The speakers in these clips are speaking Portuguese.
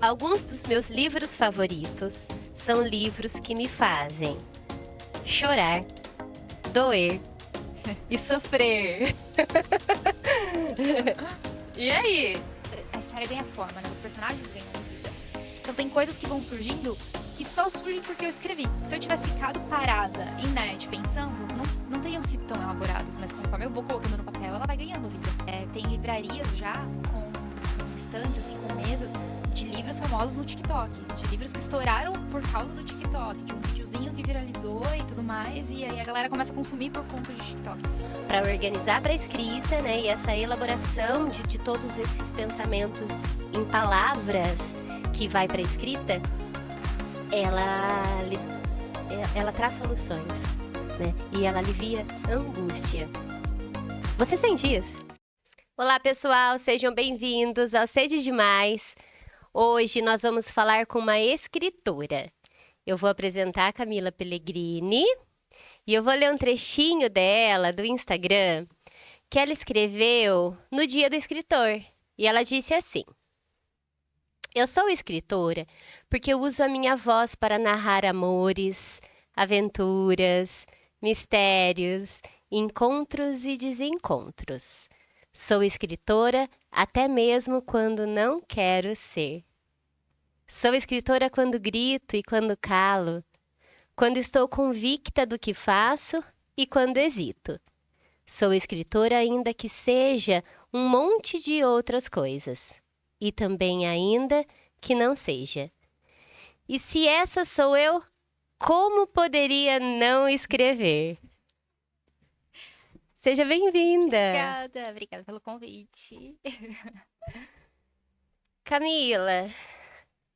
Alguns dos meus livros favoritos são livros que me fazem chorar, doer e sofrer. E aí? A história ganha forma, né? Os personagens ganham vida. Então tem coisas que vão surgindo que só surgem porque eu escrevi. Se eu tivesse ficado parada, inerte, pensando, não teriam sido tão elaboradas. Mas conforme eu vou colocando no papel, ela vai ganhando vida. Tem livrarias já com estantes, assim, com mesas de livros famosos no TikTok. De livros que estouraram por causa do TikTok. De um videozinho que viralizou e tudo mais. E aí a galera começa a consumir por conta de TikTok. Para organizar para a escrita, né? E essa elaboração de todos esses pensamentos em palavras que vai para a escrita, ela traz soluções, né? E ela alivia a angústia. Você sente isso? Olá, pessoal, sejam bem-vindos ao Sede Demais. Hoje nós vamos falar com uma escritora. Eu vou apresentar a Camila Pellegrini e eu vou ler um trechinho dela do Instagram que ela escreveu no Dia do Escritor. E ela disse assim: eu sou escritora porque eu uso a minha voz para narrar amores, aventuras, mistérios, encontros e desencontros. Sou escritora até mesmo quando não quero ser. Sou escritora quando grito e quando calo, quando estou convicta do que faço e quando hesito. Sou escritora ainda que seja um monte de outras coisas. E também ainda que não seja. E se essa sou eu, como poderia não escrever? Seja bem-vinda! Obrigada pelo convite. Camila,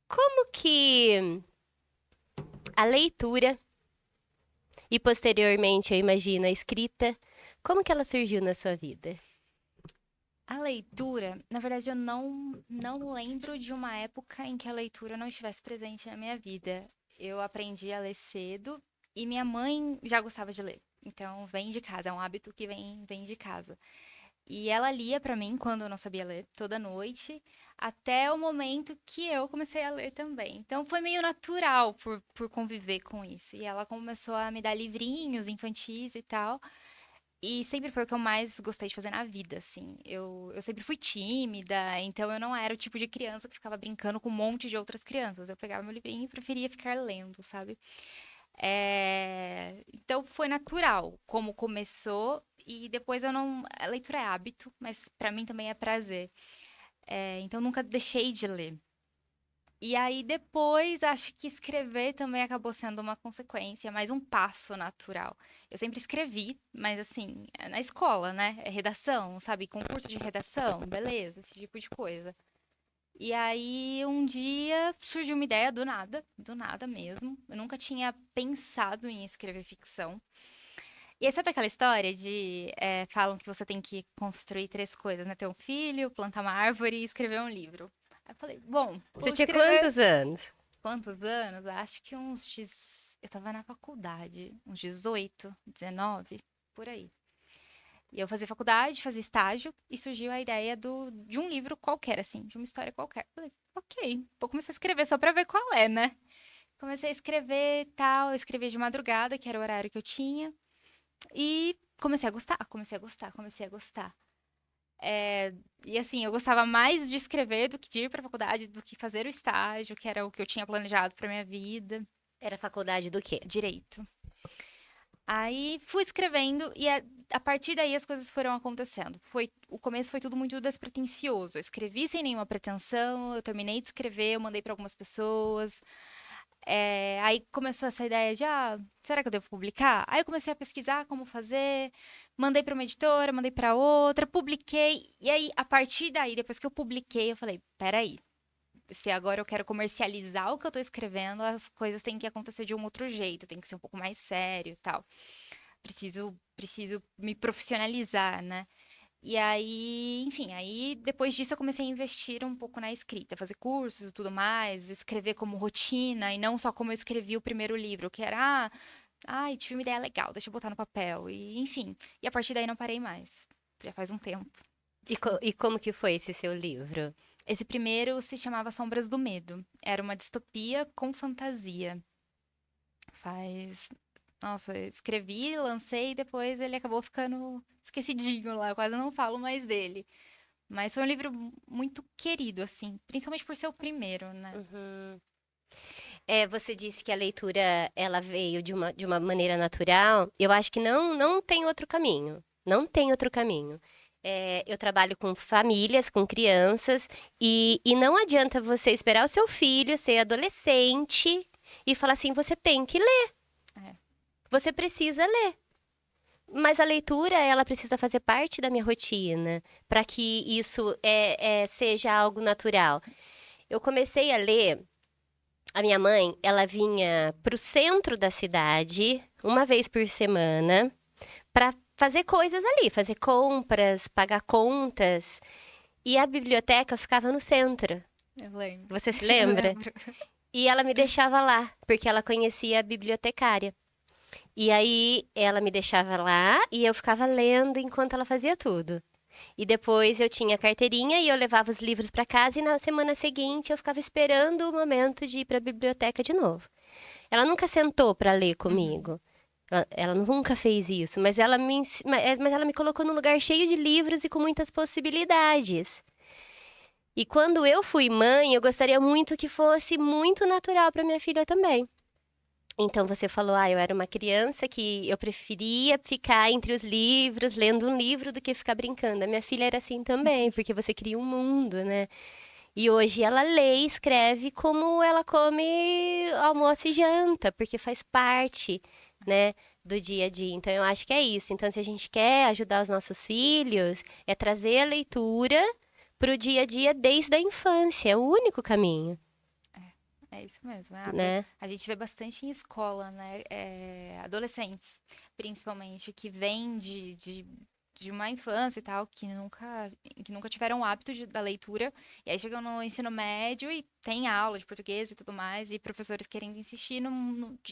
como que a leitura e posteriormente, eu imagino, a escrita, como que ela surgiu na sua vida? A leitura, na verdade, eu não lembro de uma época em que a leitura não estivesse presente na minha vida. Eu aprendi a ler cedo e minha mãe já gostava de ler. Então, vem de casa, é um hábito que vem de casa. E ela lia pra mim quando eu não sabia ler, toda noite, até o momento que eu comecei a ler também. Então, foi meio natural por conviver com isso. E ela começou a me dar livrinhos infantis e tal. E sempre foi o que eu mais gostei de fazer na vida, assim. Eu sempre fui tímida, então eu não era o tipo de criança que ficava brincando com um monte de outras crianças. Eu pegava meu livrinho e preferia ficar lendo, sabe? Então foi natural como começou, e depois eu não. A leitura é hábito, mas pra mim também é prazer. Então nunca deixei de ler. E aí depois acho que escrever também acabou sendo uma consequência, mais um passo natural. Eu sempre escrevi, mas assim, na escola, né? É redação, sabe? Concurso de redação, beleza, esse tipo de coisa. E aí um dia surgiu uma ideia do nada mesmo. Eu nunca tinha pensado em escrever ficção. E aí sabe aquela história de falam que você tem que construir três coisas, né? Ter um filho, plantar uma árvore e escrever um livro. Aí eu falei, bom, Você vou tinha escrever. quantos anos? Quantos anos? Acho que eu tava na faculdade, uns 18, 19, por aí. E eu fazia faculdade, fazia estágio, e surgiu a ideia de um livro qualquer, assim, de uma história qualquer. Falei, ok, vou começar a escrever só pra ver qual é, né? Comecei a escrever e tal, eu escrevi de madrugada, que era o horário que eu tinha, e comecei a gostar, comecei a gostar, comecei a gostar. E assim, eu gostava mais de escrever do que de ir pra faculdade, do que fazer o estágio, que era o que eu tinha planejado pra minha vida. Era faculdade do quê? Direito. Aí fui escrevendo e a partir daí as coisas foram acontecendo. O começo foi tudo muito despretensioso. Eu escrevi sem nenhuma pretensão, eu terminei de escrever, eu mandei para algumas pessoas. Aí começou essa ideia de, será que eu devo publicar? Aí eu comecei a pesquisar como fazer, mandei para uma editora, mandei para outra, publiquei. E aí, a partir daí, depois que eu publiquei, eu falei, peraí, se agora eu quero comercializar o que eu tô escrevendo, as coisas têm que acontecer de um outro jeito, tem que ser um pouco mais sério e tal. Preciso me profissionalizar, né? E aí, enfim, aí depois disso eu comecei a investir um pouco na escrita, fazer cursos e tudo mais, escrever como rotina e não só como eu escrevi o primeiro livro, que era, ai, tive uma ideia legal, deixa eu botar no papel, e enfim. E a partir daí não parei mais. Já faz um tempo. E como que foi esse seu livro? Esse primeiro se chamava Sombras do Medo. Era uma distopia com fantasia. Faz. Nossa, escrevi, lancei e depois ele acabou ficando esquecidinho lá. Eu quase não falo mais dele. Mas foi um livro muito querido, assim. Principalmente por ser o primeiro, né? Uhum. Você disse que a leitura ela veio de uma maneira natural. Eu acho que não tem outro caminho. Não tem outro caminho. Eu trabalho com famílias, com crianças, e não adianta você esperar o seu filho ser adolescente e falar assim: você tem que ler, É. você precisa ler. Mas a leitura, ela precisa fazer parte da minha rotina, para que isso seja algo natural. Eu comecei a ler. A minha mãe, ela vinha para o centro da cidade, uma vez por semana, para fazer coisas ali, fazer compras, pagar contas. E a biblioteca ficava no centro. Eu lembro. Você se Eu lembra? lembro. E ela me deixava lá, porque ela conhecia a bibliotecária. E aí ela me deixava lá e eu ficava lendo enquanto ela fazia tudo. E depois eu tinha carteirinha e eu levava os livros para casa e na semana seguinte eu ficava esperando o momento de ir para a biblioteca de novo. Ela nunca sentou para ler Uhum. comigo. Ela nunca fez isso, mas mas ela me colocou num lugar cheio de livros e com muitas possibilidades. E quando eu fui mãe, eu gostaria muito que fosse muito natural para minha filha também. Então você falou, eu era uma criança que eu preferia ficar entre os livros, lendo um livro, do que ficar brincando. A minha filha era assim também, porque você cria um mundo, né? E hoje ela lê e escreve como ela come almoço e janta, porque faz parte, né, do dia a dia. Então eu acho que é isso. Então se a gente quer ajudar os nossos filhos, é trazer a leitura para o dia a dia desde a infância. É o único caminho, É isso mesmo. né? A gente vê bastante em escola, né? Adolescentes, principalmente, que vêm de uma infância e tal, que nunca tiveram o hábito da leitura. E aí chegam no ensino médio e tem aula de português e tudo mais, e professores querendo insistir,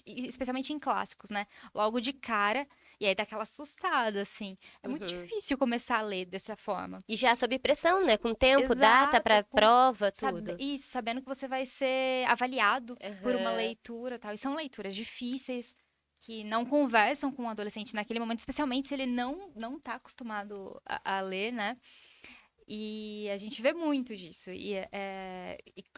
especialmente em clássicos, né? Logo de cara. E aí dá aquela assustada, assim. É muito Uhum. difícil começar a ler dessa forma. E já sob pressão, né? Com tempo, data Exato, para prova, tudo. isso, sabendo que você vai ser avaliado por uma Aham. leitura, tal. E são leituras difíceis que não conversam com o adolescente naquele momento, especialmente se ele não tá acostumado a ler, né? E a gente vê muito disso. E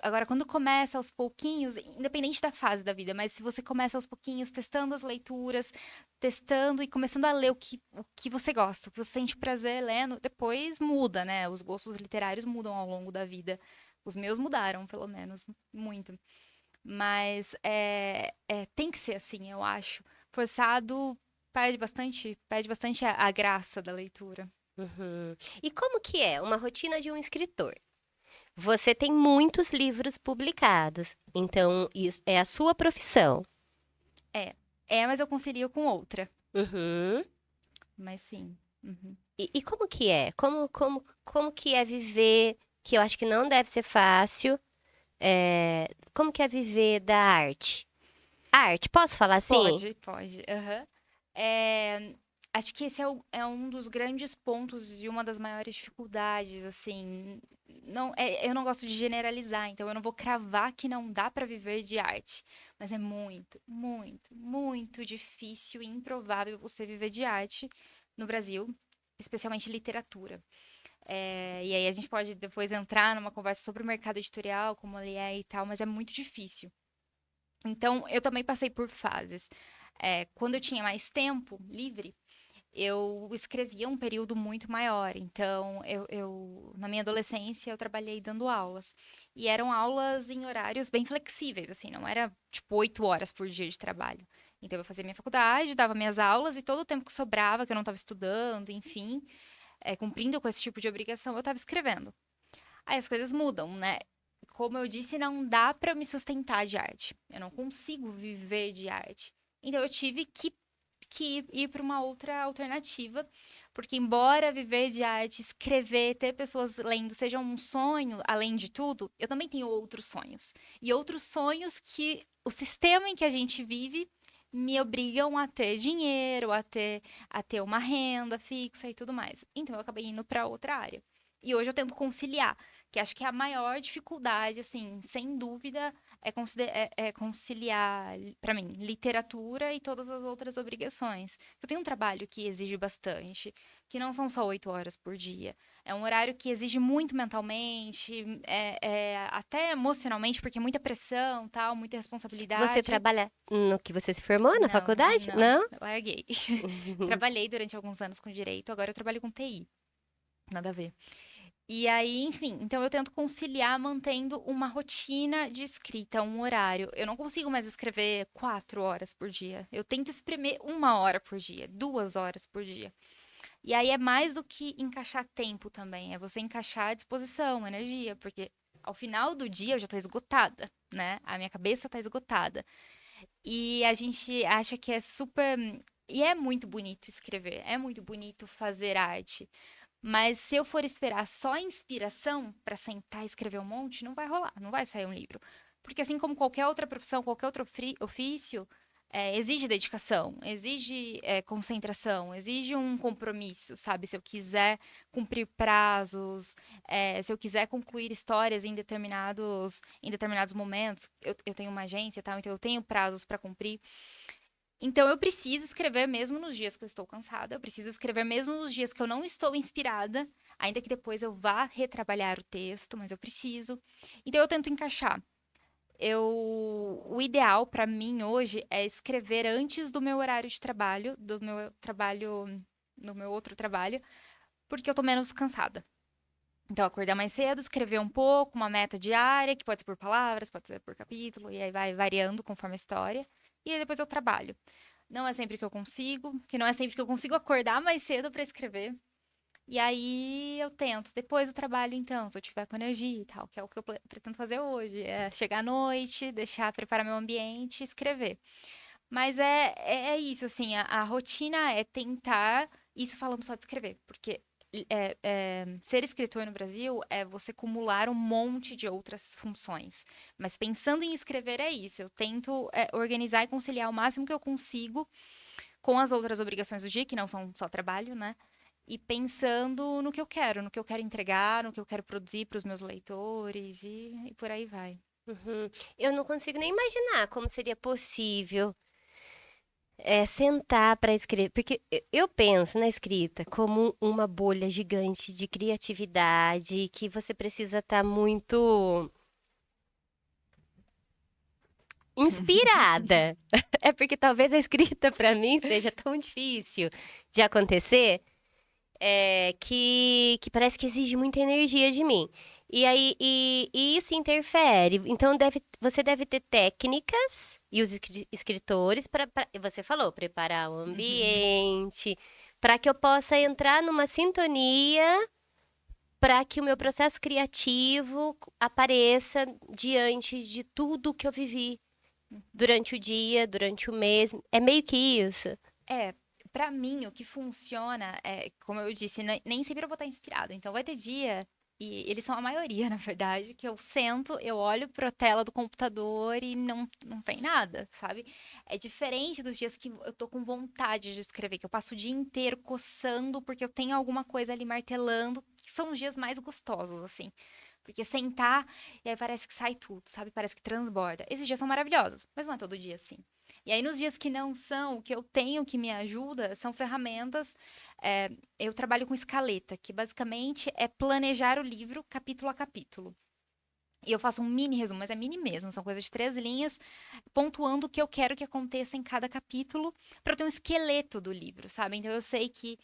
agora, quando começa aos pouquinhos, independente da fase da vida, mas se você começa aos pouquinhos, testando as leituras, testando e começando a ler o que você gosta, o que você sente prazer lendo, depois muda, né? Os gostos literários mudam ao longo da vida. Os meus mudaram, pelo menos, muito. Mas tem que ser assim, eu acho. Forçado perde bastante a graça da leitura. Uhum. E como que é uma rotina de um escritor? Você tem muitos livros publicados, então isso é a sua profissão. É, mas eu concilio com outra. Uhum. Mas sim. Uhum. E como que é? Como que é viver, que eu acho que não deve ser fácil, como que é viver da arte? Arte, posso falar assim? Pode, pode. Aham. É, acho que esse é um dos grandes pontos e uma das maiores dificuldades, assim. Não, eu não gosto de generalizar, então eu não vou cravar que não dá para viver de arte. Mas é muito, muito, muito difícil e improvável você viver de arte no Brasil, especialmente literatura. E aí a gente pode depois entrar numa conversa sobre o mercado editorial, como ele é e tal, mas é muito difícil. Então, eu também passei por fases. Quando eu tinha mais tempo livre, eu escrevia um período muito maior. Então, na minha adolescência, eu trabalhei dando aulas. E eram aulas em horários bem flexíveis, assim, não era tipo 8 horas por dia de trabalho. Então, eu fazia minha faculdade, dava minhas aulas e todo o tempo que sobrava, que eu não estava estudando, enfim, cumprindo com esse tipo de obrigação, eu estava escrevendo. Aí as coisas mudam, né? Como eu disse, não dá para me sustentar de arte. Eu não consigo viver de arte. Então eu tive que ir para uma outra alternativa, porque embora viver de arte, escrever, ter pessoas lendo seja um sonho, além de tudo, eu também tenho outros sonhos. E outros sonhos que o sistema em que a gente vive me obrigam a ter dinheiro, a ter uma renda fixa e tudo mais. Então eu acabei indo para outra área. E hoje eu tento conciliar. Que acho que é a maior dificuldade, assim, sem dúvida, é conciliar, para mim, literatura e todas as outras obrigações. Eu tenho um trabalho que exige bastante, que não são só 8 horas por dia. É um horário que exige muito mentalmente, até emocionalmente, porque é muita pressão, tal, muita Você responsabilidade. trabalha no que você se formou na Não, faculdade? não, Não? larguei. Trabalhei durante alguns anos com direito, agora eu trabalho com TI. Nada a ver. E aí, enfim, então eu tento conciliar mantendo uma rotina de escrita, um horário. Eu não consigo mais escrever 4 horas por dia. Eu tento espremer 1 hora por dia, 2 horas por dia. E aí é mais do que encaixar tempo também, é você encaixar a disposição, a energia, porque ao final do dia eu já tô esgotada, né? A minha cabeça tá esgotada. E a gente acha que é super. E é muito bonito escrever, é muito bonito fazer arte. Mas se eu for esperar só a inspiração para sentar e escrever um monte, não vai rolar, não vai sair um livro. Porque assim como qualquer outra profissão, qualquer outro ofício, exige dedicação, exige concentração, exige um compromisso, sabe? Se eu quiser cumprir prazos, se eu quiser concluir histórias em determinados momentos, eu tenho uma agência, tal, então eu tenho prazos para cumprir. Então eu preciso escrever mesmo nos dias que eu estou cansada, eu preciso escrever mesmo nos dias que eu não estou inspirada, ainda que depois eu vá retrabalhar o texto, mas eu preciso. Então eu tento encaixar. O ideal para mim hoje é escrever antes do meu horário de trabalho, do meu outro trabalho, porque eu tô menos cansada. Então, acordar mais cedo, escrever um pouco, uma meta diária, que pode ser por palavras, pode ser por capítulo, e aí vai variando conforme a história. E aí depois eu trabalho. Não é sempre que eu consigo, que não é sempre que eu consigo acordar mais cedo para escrever. E aí eu tento. Depois do trabalho, então, se eu tiver com energia e tal, que é o que eu pretendo fazer hoje. É chegar à noite, preparar meu ambiente e escrever. Mas é isso, assim, a rotina é tentar. Isso falando só de escrever, porque ser escritor no Brasil é você acumular um monte de outras funções. Mas pensando em escrever é isso. Eu tento organizar e conciliar o máximo que eu consigo com as outras obrigações do dia, que não são só trabalho, né? E pensando no que eu quero entregar, no que eu quero produzir para os meus leitores e por aí vai. Uhum. Eu não consigo nem imaginar como seria possível sentar para escrever, porque eu penso na escrita como uma bolha gigante de criatividade que você precisa estar muito inspirada. É porque talvez a escrita para mim seja tão difícil de acontecer, que parece que exige muita energia de mim. E aí, e isso interfere. Então, você deve ter técnicas e os escritores para, você falou, preparar o Uhum. ambiente, para que eu possa entrar numa sintonia, para que o meu processo criativo apareça diante de tudo que eu vivi durante o dia, durante o mês. É meio que isso. É, pra mim, o que funciona é, como eu disse, nem sempre eu vou estar inspirada. Então, vai ter dia, e eles são a maioria, na verdade, que eu sento, eu olho pra tela do computador e não tem nada, sabe? É diferente dos dias que eu tô com vontade de escrever, que eu passo o dia inteiro coçando porque eu tenho alguma coisa ali martelando, que são os dias mais gostosos, assim. Porque sentar e aí parece que sai tudo, sabe? Parece que transborda. Esses dias são maravilhosos, mas não é todo dia assim. E aí, nos dias que não são, o que eu tenho que me ajuda são ferramentas. Eu trabalho com escaleta, que basicamente é planejar o livro capítulo a capítulo. E eu faço um mini resumo, mas é mini mesmo, são coisas de 3 linhas, pontuando o que eu quero que aconteça em cada capítulo, para eu ter um esqueleto do livro, sabe? Então eu sei que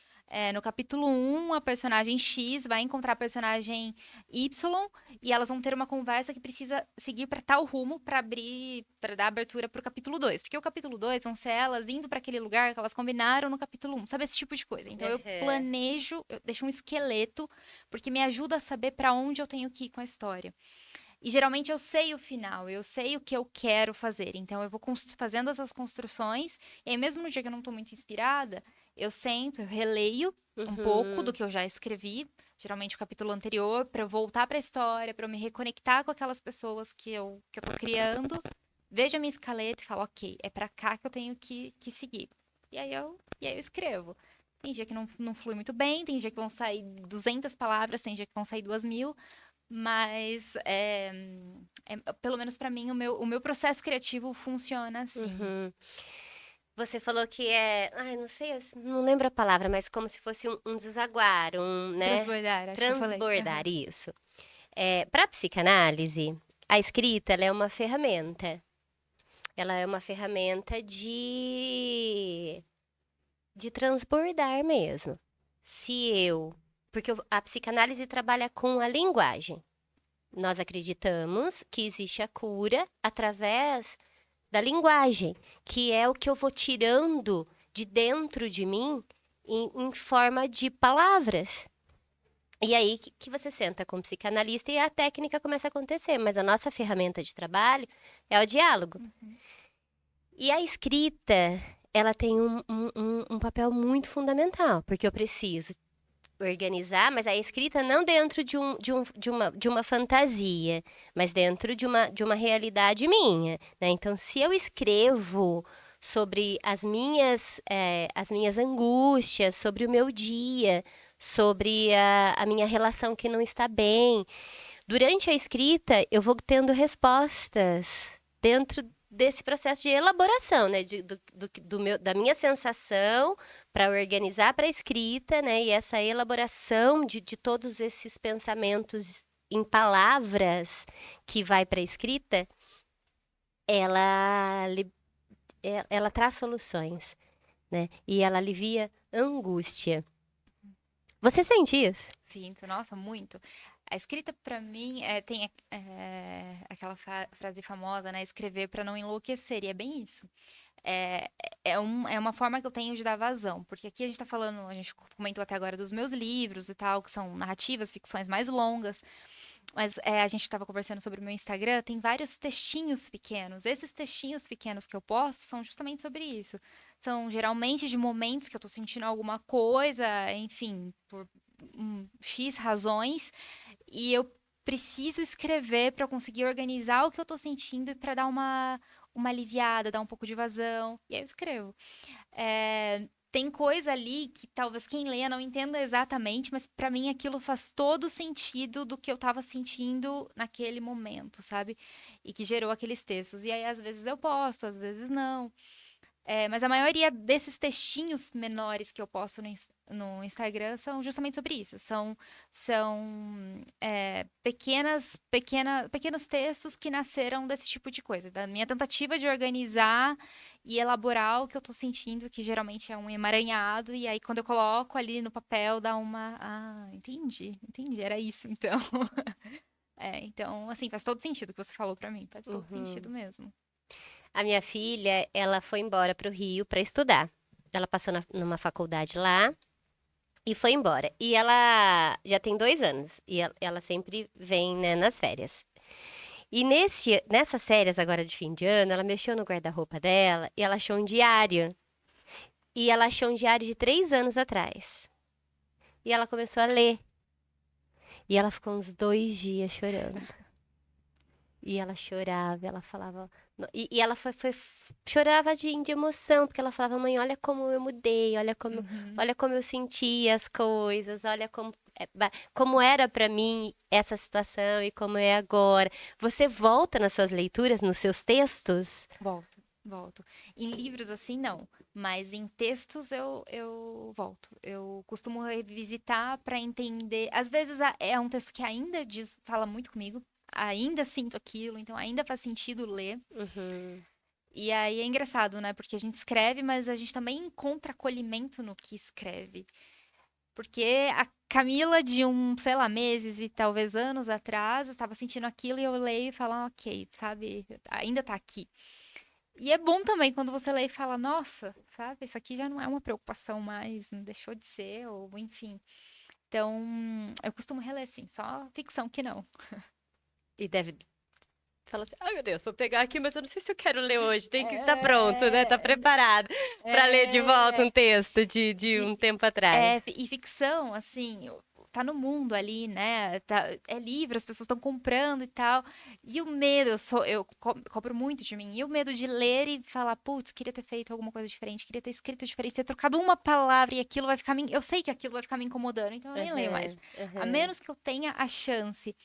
no capítulo 1, a personagem X vai encontrar a personagem Y e elas vão ter uma conversa que precisa seguir para tal rumo para abrir, para dar abertura para o capítulo 2. Porque o capítulo 2 vão ser elas indo para aquele lugar que elas combinaram no capítulo 1, sabe? Esse tipo de coisa. Então eu Uhum. planejo, eu deixo um esqueleto, porque me ajuda a saber para onde eu tenho que ir com a história. E geralmente eu sei o final, eu sei o que eu quero fazer. Então eu vou fazendo essas construções. E aí, mesmo no dia que eu não estou muito inspirada, eu sento, eu releio um pouco do Uhum. que eu já escrevi, geralmente o capítulo anterior, para eu voltar para a história, para eu me reconectar com aquelas pessoas que eu tô criando. Vejo a minha escaleta e falo, ok, é para cá que eu tenho que seguir. E aí eu escrevo. Tem dia que não flui muito bem, tem dia que vão sair 200 palavras, tem dia que vão sair 2.000. Mas, pelo menos pra mim, o meu processo criativo funciona assim. Uhum. Você falou que é, ai, não sei, eu não lembro a palavra, mas como se fosse um desaguar, né? Transbordar, acho que eu falei. Transbordar, isso. Para psicanálise, a escrita, ela é uma ferramenta. Ela é uma ferramenta de transbordar mesmo. Porque a psicanálise trabalha com a linguagem. Nós acreditamos que existe a cura através da linguagem, que é o que eu vou tirando de dentro de mim em forma de palavras. E aí que você senta com o psicanalista e a técnica começa a acontecer, mas a nossa ferramenta de trabalho é o diálogo. E a escrita, ela tem um papel muito fundamental, porque eu preciso organizar, mas a escrita não dentro de uma fantasia, mas dentro de uma realidade minha, né? Então, se eu escrevo sobre as minhas angústias, sobre o meu dia, sobre a minha relação que não está bem, durante a escrita eu vou tendo respostas dentro desse processo de elaboração, né? Da minha sensação para organizar para a escrita, né? E essa elaboração de todos esses pensamentos em palavras que vai para a escrita, ela, ela traz soluções, né? E ela alivia angústia. Você sente isso? Sinto, nossa, muito. A escrita, pra mim, tem aquela frase famosa, né? Escrever pra não enlouquecer, e é bem isso. É, é uma forma que eu tenho de dar vazão, porque aqui a gente tá falando, a gente comentou até agora dos meus livros e tal, que são narrativas, ficções mais longas, mas a gente estava conversando sobre o meu Instagram, tem vários textinhos pequenos. Esses textinhos pequenos que eu posto são justamente sobre isso. São geralmente de momentos que eu tô sentindo alguma coisa, enfim, por X razões, e eu preciso escrever para conseguir organizar o que eu tô sentindo e para dar uma aliviada, dar um pouco de vazão. E aí eu escrevo. Tem coisa ali que talvez quem leia não entenda exatamente, mas para mim aquilo faz todo sentido do que eu tava sentindo naquele momento, sabe? E que gerou aqueles textos. E aí às vezes eu posto, às vezes não. Mas a maioria desses textinhos menores que eu posto no Instagram são justamente sobre isso. São pequenos textos que nasceram desse tipo de coisa, da minha tentativa de organizar e elaborar o que eu tô sentindo, que geralmente é um emaranhado, e aí quando eu coloco ali no papel dá uma. Ah, entendi, era isso então. Então, assim, faz todo sentido o que você falou pra mim, faz todo sentido Uhum. mesmo. A minha filha, ela foi embora para o Rio para estudar. Ela passou numa faculdade lá e foi embora. E ela já tem 2 anos. E ela sempre vem, né, nas férias. E nessas férias agora de fim de ano, ela mexeu no guarda-roupa dela e ela achou um diário. E ela achou um diário de 3 anos atrás. E ela começou a ler. E ela ficou uns 2 dias chorando. E ela chorava, ela falava. E ela chorava de emoção, porque ela falava, mãe, olha como eu mudei, Uhum. olha como eu senti as coisas, olha como era pra mim essa situação e como é agora. Você volta nas suas leituras, nos seus textos? Volto. Em livros, assim, não. Mas em textos eu volto. Eu costumo revisitar para entender. Às vezes é um texto que ainda fala muito comigo, ainda sinto aquilo, então ainda faz sentido ler. Uhum. E aí é engraçado, né? Porque a gente escreve, mas a gente também encontra acolhimento no que escreve. Porque a Camila de sei lá, meses e talvez anos atrás, estava sentindo aquilo e eu leio e falo, "Ah, ok, sabe, ainda tá aqui." E é bom também quando você lê e fala, nossa, sabe, isso aqui já não é uma preocupação mais, não deixou de ser, ou enfim. Então, eu costumo reler, assim, só ficção que não. E deve falar assim, ai meu Deus, vou pegar aqui, mas eu não sei se eu quero ler hoje. Tem que estar pronto, né? Tá É, preparado para ler de volta é, um texto de de, um tempo atrás. e ficção, assim, tá no mundo ali, né? É livre, as pessoas estão comprando e tal. E o medo, cobro muito de mim. E o medo de ler e falar, putz, queria ter feito alguma coisa diferente, queria ter escrito diferente, ter trocado uma palavra e aquilo vai eu sei que aquilo vai ficar me incomodando, então eu nem leio mais. Aham, A aham. menos que eu tenha a chance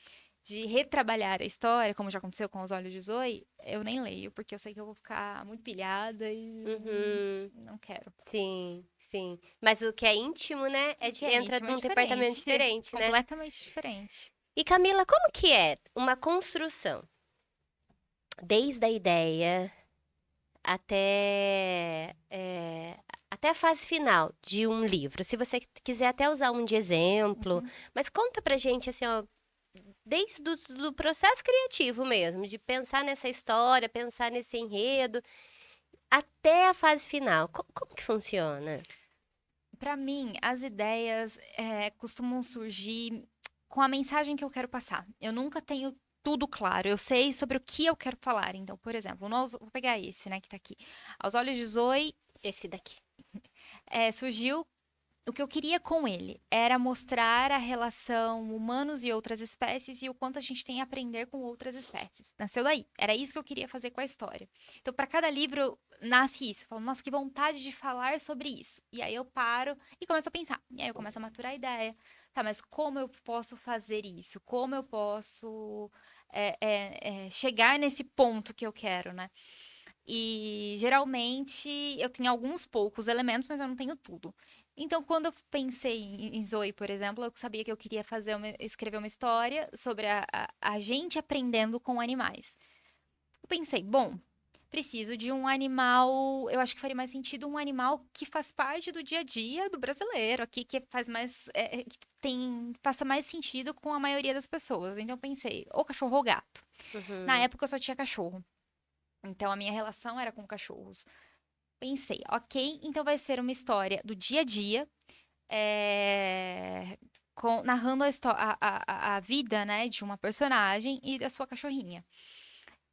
de retrabalhar a história, como já aconteceu com Os Olhos de Zoe, eu nem leio, porque eu sei que eu vou ficar muito pilhada e Uhum. não quero. Sim, sim. Mas o que é íntimo, né, O que é entra íntimo é num departamento diferente, diferente, né? completamente diferente. E Camila, como que é uma construção? Desde a ideia até, até a fase final de um livro. Se você quiser até usar um de exemplo, Uhum. mas conta pra gente, assim, ó, desde do processo criativo mesmo, de pensar nessa história, pensar nesse enredo, até a fase final. Como que funciona? Para mim, as ideias costumam surgir com a mensagem que eu quero passar. Eu nunca tenho tudo claro. Eu sei sobre o que eu quero falar. Então, por exemplo, vou pegar esse, né, que tá aqui. Aos Olhos de Zoe, Esse daqui. surgiu. O que eu queria com ele era mostrar a relação humanos e outras espécies e o quanto a gente tem a aprender com outras espécies. Nasceu daí. Era isso que eu queria fazer com a história. Então, para cada livro, nasce isso. Eu falo, nossa, que vontade de falar sobre isso. E aí eu paro e começo a pensar. E aí eu começo a maturar a ideia. Tá, mas como eu posso fazer isso? Como eu posso chegar nesse ponto que eu quero, né? E geralmente eu tenho alguns poucos elementos, mas eu não tenho tudo. Então, quando eu pensei em Zoe, por exemplo, eu sabia que eu queria escrever uma história sobre a gente aprendendo com animais. Eu pensei, bom, preciso de um animal. Eu acho que faria mais sentido um animal que faz parte do dia a dia do brasileiro, aqui que faz mais. Que passa mais sentido com a maioria das pessoas. Então, eu pensei, ou cachorro ou gato. Na Uhum. época eu só tinha cachorro. Então a minha relação era com cachorros. Pensei, ok, então vai ser uma história do dia a dia, é, narrando a vida, né, de uma personagem e da sua cachorrinha.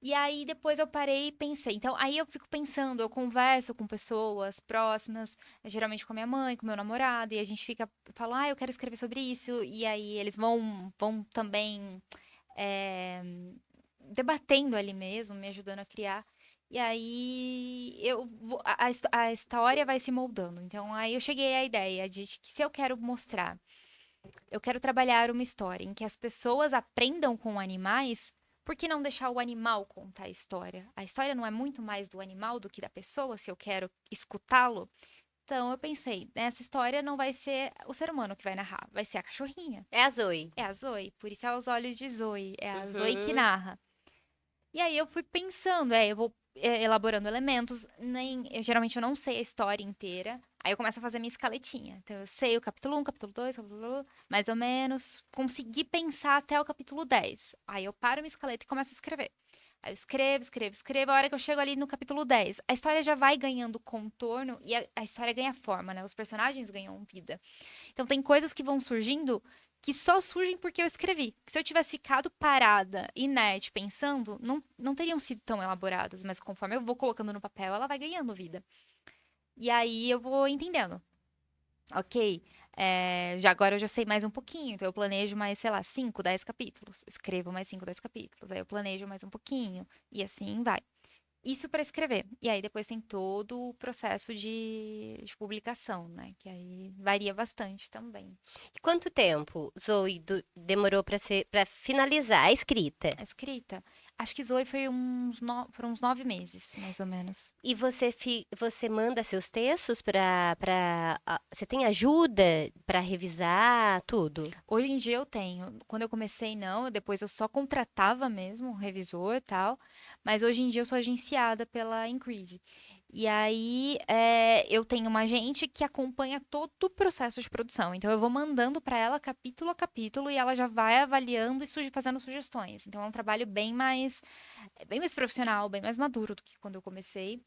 E aí depois eu parei e pensei. Então aí eu fico pensando, eu converso com pessoas próximas, geralmente com a minha mãe, com meu namorado, e a gente fala, eu quero escrever sobre isso. E aí eles vão também é, debatendo ali mesmo, me ajudando a criar. E aí a história vai se moldando. Então aí eu cheguei à ideia de que se eu quero mostrar, eu quero trabalhar uma história em que as pessoas aprendam com animais, por que não deixar o animal contar a história? A história não é muito mais do animal do que da pessoa, se eu quero escutá-lo. Então eu pensei, nessa história não vai ser o ser humano que vai narrar, vai ser a cachorrinha. É a Zoe. É a Zoe, por isso é Os Olhos de Zoe, é a Zoe que Uhum. narra. E aí eu fui pensando, eu vou elaborando elementos, geralmente eu não sei a história inteira. Aí eu começo a fazer minha escaletinha. Então eu sei o capítulo 1, capítulo 2, mais ou menos, consegui pensar até o capítulo 10. Aí eu paro minha escaleta e começo a escrever. Aí eu escrevo. A hora que eu chego ali no capítulo 10, a história já vai ganhando contorno e a história ganha forma, né? Os personagens ganham vida. Então tem coisas que vão surgindo que só surgem porque eu escrevi. Se eu tivesse ficado parada, inerte, pensando, não teriam sido tão elaboradas, mas conforme eu vou colocando no papel, ela vai ganhando vida. E aí eu vou entendendo. Ok, já agora eu já sei mais um pouquinho, então eu planejo mais, sei lá, 5, 10 capítulos. Escrevo mais 5, 10 capítulos. Aí eu planejo mais um pouquinho. E assim vai. Isso para escrever. E aí depois tem todo o processo de publicação, né? Que aí varia bastante também. E quanto tempo, Zoe, demorou para finalizar a escrita? A escrita, acho que Zoe foi foram uns 9 meses, mais ou menos. E você manda seus textos você tem ajuda para revisar tudo? Hoje em dia eu tenho. Quando eu comecei, não. Depois eu só contratava mesmo um revisor e tal. Mas hoje em dia eu sou agenciada pela Increase. E aí eu tenho uma agente que acompanha todo o processo de produção. Então eu vou mandando para ela capítulo a capítulo e ela já vai avaliando e fazendo sugestões. Então é um trabalho bem mais profissional, bem mais maduro do que quando eu comecei.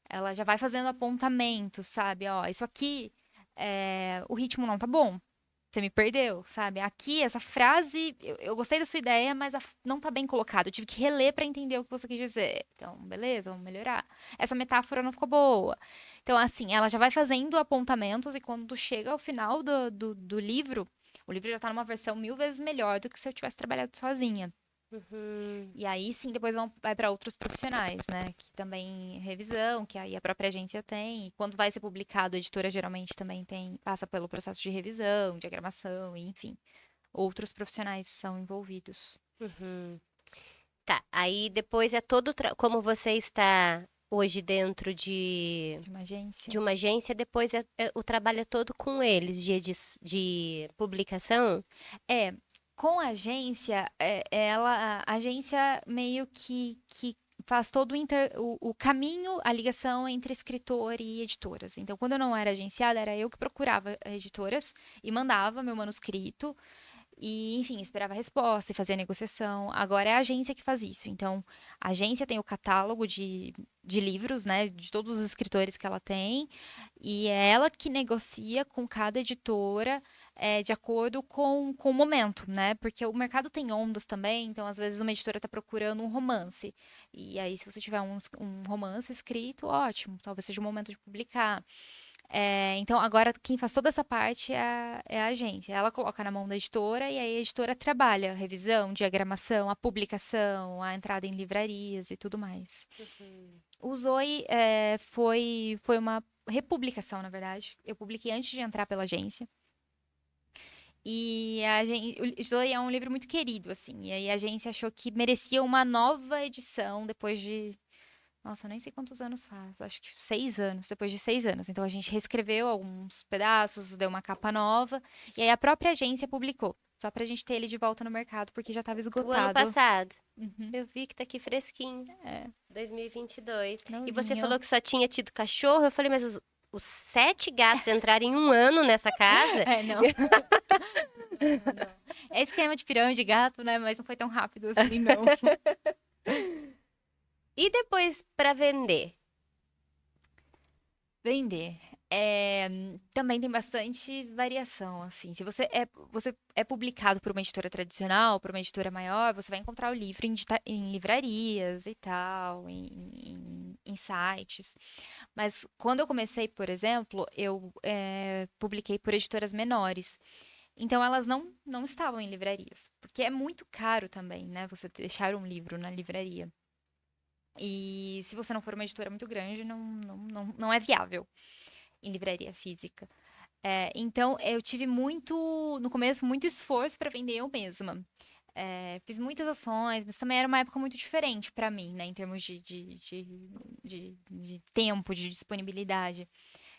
Ela já vai fazendo apontamentos, sabe? Ó, isso aqui, o ritmo não tá bom. Você me perdeu, sabe? Aqui, essa frase, eu gostei da sua ideia, mas não tá bem colocada. Eu tive que reler para entender o que você quis dizer. Então, beleza, vamos melhorar. Essa metáfora não ficou boa. Então, assim, ela já vai fazendo apontamentos e quando chega ao final do livro, o livro já tá numa versão 1000 vezes melhor do que se eu tivesse trabalhado sozinha. Uhum. E aí sim, depois vai para outros profissionais, né? Que também revisão, que aí a própria agência tem. E quando vai ser publicado, a editora geralmente também passa pelo processo de revisão, diagramação, enfim, outros profissionais são envolvidos. Uhum. Tá, aí depois é todo... Como você está hoje dentro De uma agência. de uma agência, depois o trabalho é todo com eles, de publicação? Com a agência, a agência meio que faz todo o caminho, a ligação entre escritor e editoras. Então, quando eu não era agenciada, era eu que procurava editoras e mandava meu manuscrito. E, enfim, esperava a resposta e fazia a negociação. Agora é a agência que faz isso. Então, a agência tem o catálogo de livros, né, de todos os escritores que ela tem, e é ela que negocia com cada editora de acordo com o momento, né? Porque o mercado tem ondas também, então às vezes uma editora está procurando um romance. E aí, se você tiver um romance escrito, ótimo, talvez seja o momento de publicar. Então, agora quem faz toda essa parte é a agência. Ela coloca na mão da editora e aí a editora trabalha a revisão, diagramação, a publicação, a entrada em livrarias e tudo mais. O Zoe foi uma republicação, na verdade. Eu publiquei antes de entrar pela agência. E o Zoe é um livro muito querido, assim. E aí a agência achou que merecia uma nova edição depois de... Nossa, eu nem sei quantos anos faz. Acho que 6 anos, depois de 6 anos. Então a gente reescreveu alguns pedaços, deu uma capa nova. E aí a própria agência publicou. Só pra gente ter ele de volta no mercado, porque já tava O ano esgotado. passado. Uhum. Eu vi que tá aqui fresquinho. 2022. E você Novinho. falou que só tinha tido cachorro. Eu falei, mas os 7 gatos entraram em um ano nessa casa? Não. Não. É esquema de pirâmide, gato, né? Mas não foi tão rápido assim, não. E depois para vender? Vender. Também tem bastante variação, assim. Se você é publicado por uma editora tradicional, por uma editora maior, você vai encontrar o livro em livrarias e tal, em sites. Mas quando eu comecei, por exemplo, eu publiquei por editoras menores. Então elas não estavam em livrarias, porque é muito caro também, né? Você deixar um livro na livraria. E se você não for uma editora muito grande, não é viável em livraria física. Então, eu tive no começo, muito esforço para vender eu mesma. Fiz muitas ações, mas também era uma época muito diferente para mim, né, em termos de tempo, de disponibilidade.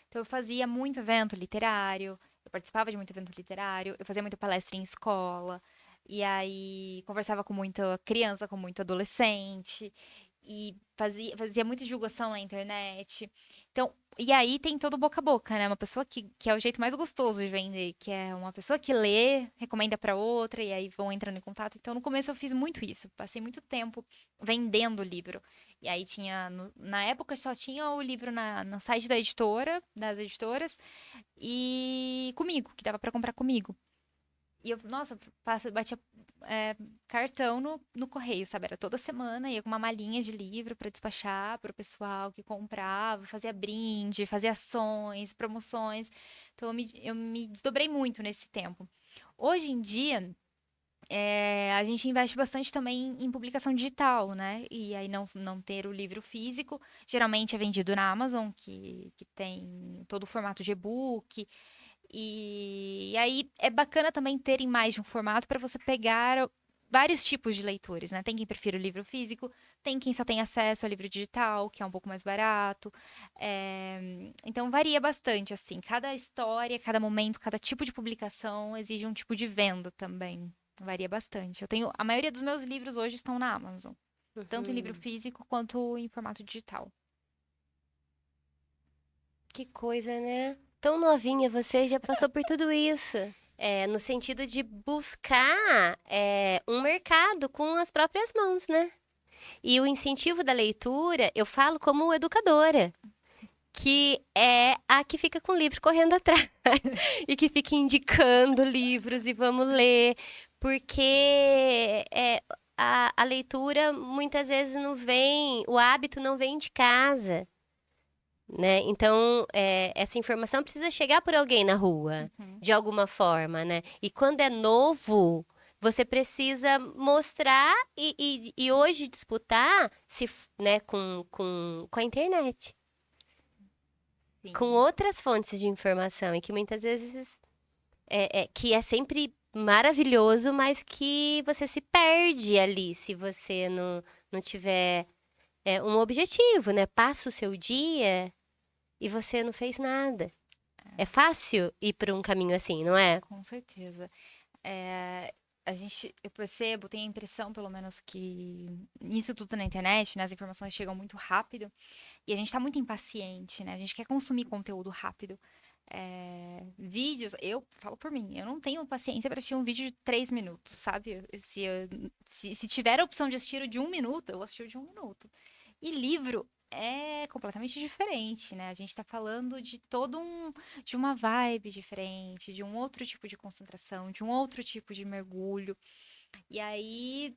Então, eu fazia muito evento literário, eu participava de muito evento literário, eu fazia muita palestra em escola, e aí conversava com muita criança, com muito adolescente, e fazia muita divulgação na internet. Então, e aí tem todo boca a boca, né? Uma pessoa que é o jeito mais gostoso de vender, que é uma pessoa que lê, recomenda para outra, e aí vão entrando em contato. Então, no começo eu fiz muito isso, passei muito tempo vendendo o livro. E aí tinha, na época só tinha o livro no site da editora, das editoras, e comigo, que dava para comprar comigo. E eu, nossa, batia cartão no correio, sabe? Era toda semana, ia com uma malinha de livro para despachar pro pessoal que comprava, fazia brinde, fazia ações, promoções. Então eu me desdobrei muito nesse tempo. Hoje em dia, a gente investe bastante também em publicação digital, né? E aí não ter o livro físico, geralmente é vendido na Amazon, que tem todo o formato de e-book. E aí é bacana também ter em mais de um formato para você pegar vários tipos de leitores, né? Tem quem prefira o livro físico, tem quem só tem acesso ao livro digital, que é um pouco mais barato. Então varia bastante, assim. Cada história, cada momento, cada tipo de publicação exige um tipo de venda também. Varia bastante. A maioria dos meus livros hoje estão na Amazon, tanto em livro físico quanto em formato digital. Que coisa, né? Tão novinha você já passou por tudo isso. No sentido de buscar um mercado com as próprias mãos, né? E o incentivo da leitura, eu falo como educadora, que é a que fica com o livro correndo atrás e que fica indicando livros e vamos ler, porque a leitura muitas vezes não vem, o hábito não vem de casa. Né? Então, essa informação precisa chegar por alguém na rua, de alguma forma, né? E quando é novo, você precisa mostrar e hoje disputar né, com a internet. Sim. Com outras fontes de informação, e que muitas vezes que é sempre maravilhoso, mas que você se perde ali se você não tiver um objetivo, né? Passa o seu dia e você não fez nada. É fácil ir por um caminho assim, não é? Com certeza. Eu percebo, tenho a impressão, pelo menos, que isso tudo na internet, né, as informações chegam muito rápido e a gente tá muito impaciente, né? A gente quer consumir conteúdo rápido. Vídeos, eu falo por mim, eu não tenho paciência para assistir um vídeo de 3 minutos, sabe? Se tiver a opção de assistir o de 1 minuto, eu vou assistir o de 1 minuto. E livro é completamente diferente, né? A gente tá falando de uma vibe diferente, de um outro tipo de concentração, de um outro tipo de mergulho. E aí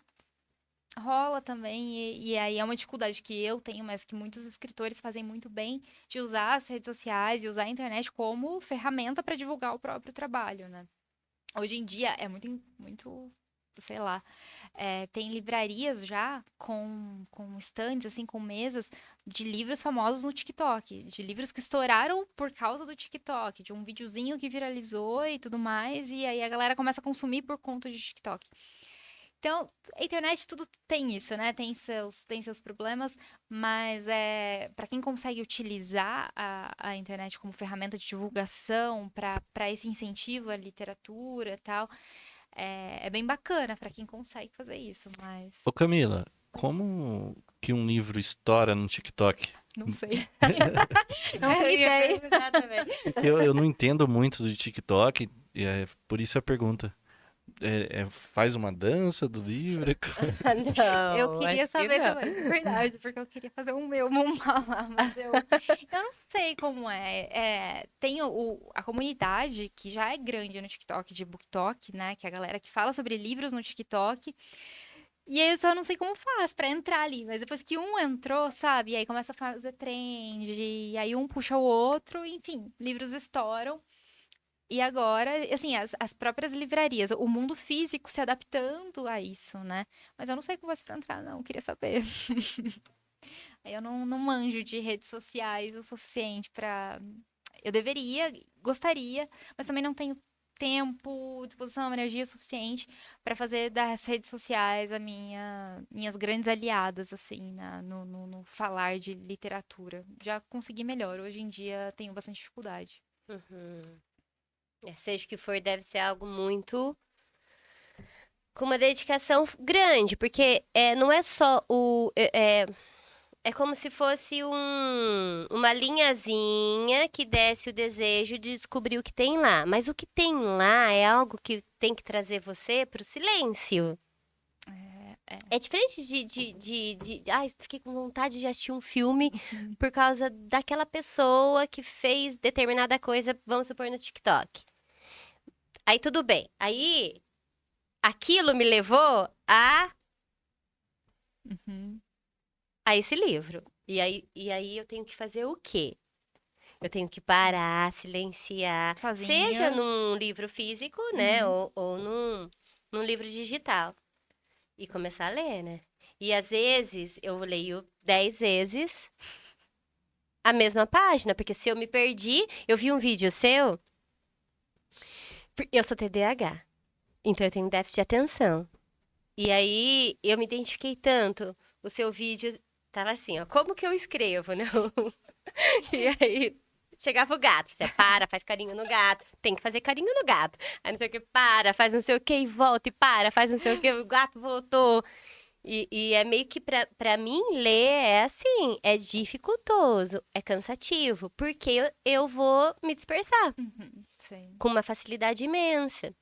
rola também, e aí é uma dificuldade que eu tenho, mas que muitos escritores fazem muito bem, de usar as redes sociais e usar a internet como ferramenta para divulgar o próprio trabalho, né? Hoje em dia é muito, sei lá, tem livrarias já com estandes, assim, com mesas de livros famosos no TikTok, de livros que estouraram por causa do TikTok, de um videozinho que viralizou e tudo mais, e aí a galera começa a consumir por conta de TikTok. Então, a internet tudo tem isso, né? Tem seus problemas, mas para quem consegue utilizar a internet como ferramenta de divulgação para esse incentivo à literatura e tal, é bem bacana para quem consegue fazer isso, mas Ô Camila, como que um livro estoura no TikTok? não sei. Não Eu tenho ia ideia. perguntar também. Eu não entendo muito do TikTok, e por isso a pergunta. Faz uma dança do livro? Eu Não, queria acho que saber não. também, de verdade, porque eu queria fazer o meu montar lá, mas eu não sei como é. Tem a comunidade que já é grande no TikTok, de BookTok, né? Que é a galera que fala sobre livros no TikTok. E aí eu só não sei como faz pra entrar ali, mas depois que um entrou, sabe? E aí começa a fazer trend, e aí um puxa o outro, enfim, livros estouram. E agora, assim, as próprias livrarias, o mundo físico se adaptando a isso, né? Mas eu não sei como vai pra entrar, não, queria saber. Aí eu não manjo de redes sociais o suficiente pra. Eu deveria, gostaria, mas também não tenho tempo, disposição, energia suficiente pra fazer das redes sociais minhas grandes aliadas, assim, no falar de literatura. Já consegui melhor, hoje em dia tenho bastante dificuldade. Uhum. Seja o que for, deve ser algo muito com uma dedicação grande, porque não é só é como se fosse uma linhazinha que desce o desejo de descobrir o que tem lá. Mas o que tem lá é algo que tem que trazer você para o silêncio. É diferente ai, fiquei com vontade de assistir um filme por causa daquela pessoa que fez determinada coisa, vamos supor, no TikTok. Aí tudo bem. Aí aquilo me levou Uhum. a esse livro. E aí eu tenho que fazer o quê? Eu tenho que parar, silenciar, seja Sozinha. num livro físico, né, Uhum. ou num livro digital. E começar a ler, né? E às vezes eu leio 10 vezes a mesma página, porque se eu me perdi, eu vi um vídeo seu, eu sou TDAH, então eu tenho déficit de atenção. E aí eu me identifiquei tanto, o seu vídeo tava assim, ó, como que eu escrevo, né? E aí chegava o gato, você para, faz carinho no gato, tem que fazer carinho no gato. Aí não sei o que, para, faz não sei o que e volta, e para, faz não sei o que, o gato voltou. E é meio que pra mim ler é assim, é dificultoso, é cansativo, porque eu vou me dispersar Uhum. Sei. com uma facilidade imensa.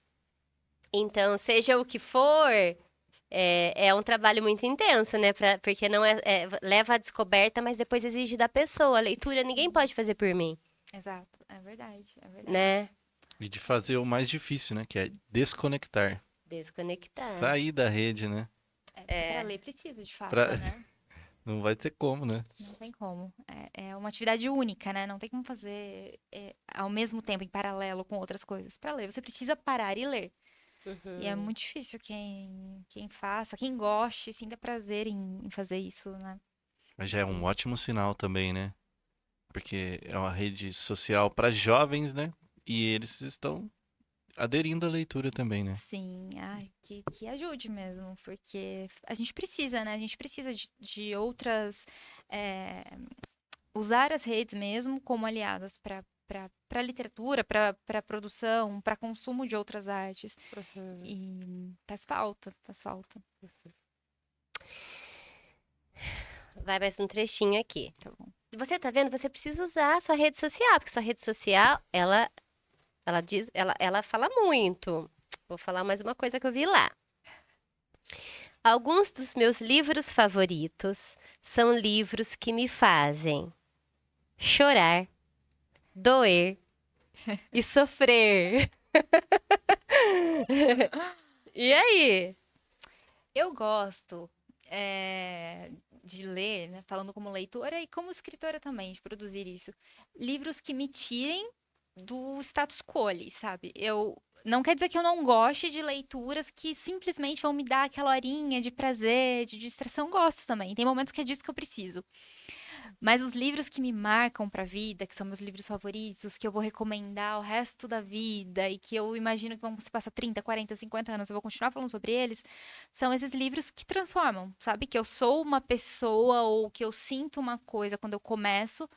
Então, seja o que for, é um trabalho muito intenso, né? Porque não leva à descoberta, mas depois exige da pessoa. A leitura ninguém pode fazer por mim, Exato. É verdade. É verdade. né? E de fazer o mais difícil, né? Que é desconectar. Desconectar. Sair da rede, né? Porque pra ler precisa, de fato, Pra... né? Não vai ter como, né? Não tem como. É uma atividade única, né? Não tem como fazer ao mesmo tempo, em paralelo com outras coisas. Pra ler, você precisa parar e ler. E é Uhum. muito difícil quem faça, quem goste, sinta prazer em fazer isso, né? Mas já é um ótimo sinal também, né? Porque é uma rede social para jovens, né? E eles estão aderindo à leitura também, né? Sim, ai, que ajude mesmo, porque a gente precisa, né? A gente precisa de outras. eh, Usar as redes mesmo como aliadas para literatura, para produção, para consumo de outras artes. Uhum. E faz falta, faz falta. Vai mais um trechinho aqui. Tá bom. Você tá vendo? Você precisa usar a sua rede social, porque sua rede social, ela diz, ela fala muito. Vou falar mais uma coisa que eu vi lá. Alguns dos meus livros favoritos são livros que me fazem chorar, doer e sofrer. E aí? Eu gosto de ler, né, falando como leitora e como escritora também, de produzir isso. Livros que me tirem do status quo ali, sabe? Eu não quer dizer que eu não goste de leituras que simplesmente vão me dar aquela horinha de prazer, de distração. Gosto também. Tem momentos que é disso que eu preciso. Mas os livros que me marcam pra vida, que são meus livros favoritos, que eu vou recomendar o resto da vida e que eu imagino que vão se passar 30, 40, 50 anos, eu vou continuar falando sobre eles, são esses livros que transformam, sabe? Que eu sou uma pessoa ou que eu sinto uma coisa quando eu começo